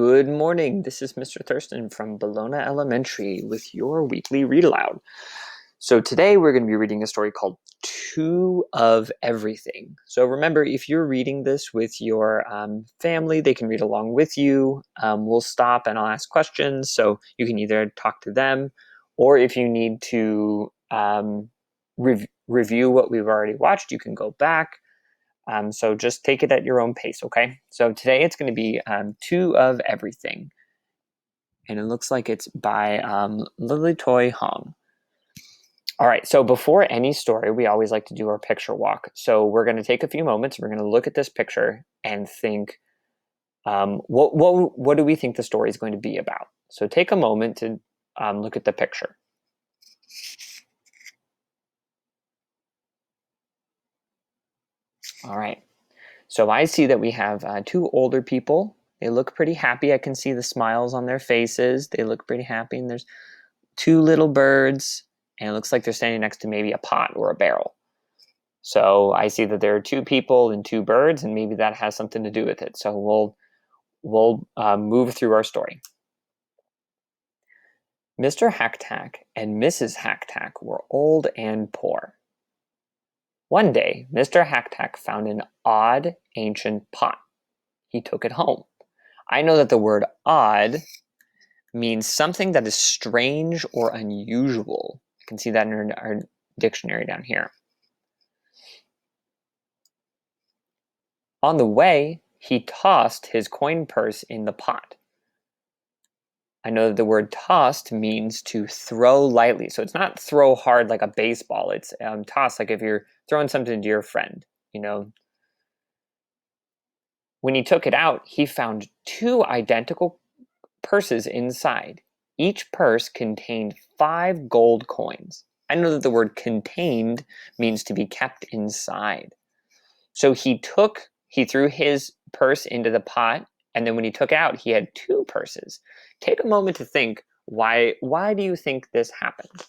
Good morning. This is Mr. Thurston from Bologna Elementary with your weekly read aloud. So today we're going to be reading a story called Two of Everything. So remember, if you're reading this with your family, they can read along with you. We'll stop and I'll ask questions, so you can either talk to them, or if you need to review what we've already watched, you can go back. So just take it at your own pace, okay? So today it's going to be Two of Everything. And it looks like it's by Lily Toy Hong. All right, so before any story, we always like to do our picture walk. So we're going to take a few moments. We're going to look at this picture and think, what do we think the story is going to be about? So take a moment to look at the picture. All right, so I see that we have two older people. They look pretty happy. I can see the smiles on their faces. They look pretty happy. And there's two little birds, and it looks like they're standing next to maybe a pot or a barrel. So I see that there are two people and two birds, and maybe that has something to do with it. So we'll move through our story. Mr. Hacktack and Mrs. Hacktack were old and poor. One day, Mr. Hacktack found an odd, ancient pot. He took it home. I know that the word odd means something that is strange or unusual. You can see that in our dictionary down here. On the way, he tossed his coin purse in the pot. I know that the word tossed means to throw lightly. So it's not throw hard like a baseball. It's toss like if you're throwing something to your friend, you know. When he took it out, he found two identical purses inside. Each purse contained 5 gold coins. I know that the word contained means to be kept inside. So he threw his purse into the pot, and then when he took out, he had 2 purses. Take a moment to think, why do you think this happened?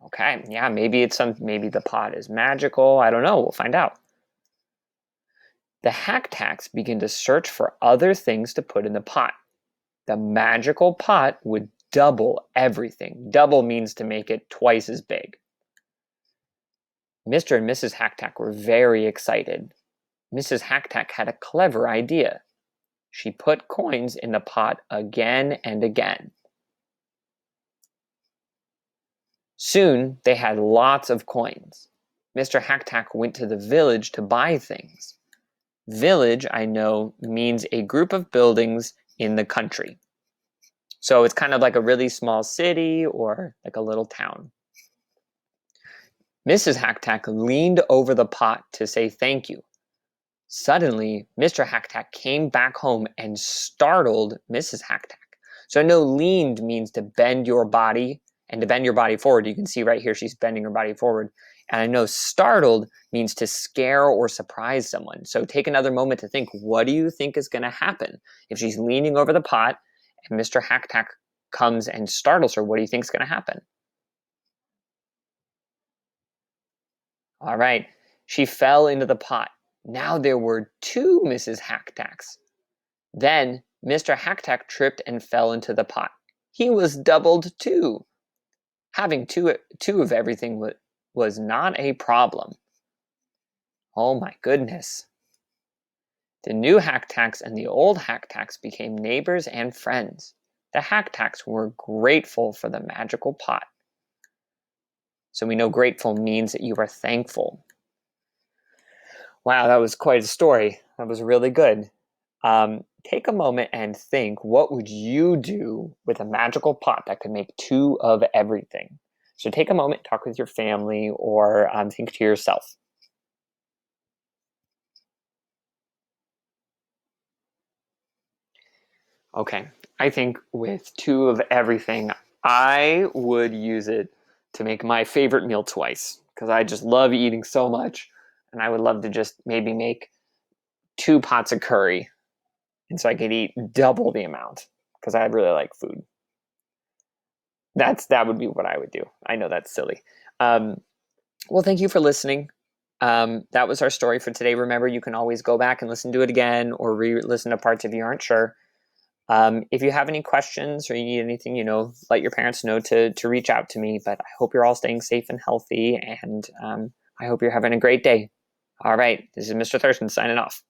Okay, yeah, maybe the pot is magical. I don't know. We'll find out. The Hacktacks begin to search for other things to put in the pot. The magical pot would double everything. Double means to make it twice as big. Mr. and Mrs. Hacktack were very excited. Mrs. Hacktack had a clever idea. She put coins in the pot again and again. Soon they had lots of coins. Mr. Hacktack went to the village to buy things. Village, I know, means a group of buildings in the country. So it's kind of like a really small city or like a little town. Mrs. Hacktack leaned over the pot to say thank you. Suddenly, Mr. Hacktack came back home and startled Mrs. Hacktack. So I know leaned means to bend your body, and to bend your body forward. You can see right here she's bending her body forward. And I know startled means to scare or surprise someone. So take another moment to think, what do you think is going to happen? If she's leaning over the pot and Mr. Hacktack comes and startles her, what do you think is going to happen? All right, she fell into the pot. Now there were 2 Mrs. Hacktacks. Then Mr. Hacktack tripped and fell into the pot. He was doubled too. Having two of everything was not a problem. Oh my goodness. The new Hacktacks and the old Hacktacks became neighbors and friends. The Hacktacks were grateful for the magical pot. So we know grateful means that you are thankful. Wow, that was quite a story. That was really good. Take a moment and think, what would you do with a magical pot that could make 2 of everything? So take a moment, talk with your family, or think to yourself. Okay, I think with 2 of everything, I would use it to make my favorite meal twice, because I just love eating so much, and I would love to just maybe make 2 pots of curry, and so I could eat double the amount, because I really like food. That would be what I would do. I know that's silly. Well, thank you for listening. That was our story for today. Remember, you can always go back and listen to it again or re-listen to parts if you aren't sure. If you have any questions or you need anything, let your parents know to reach out to me. But I hope you're all staying safe and healthy, and I hope you're having a great day. All right, this is Mr. Thurston signing off.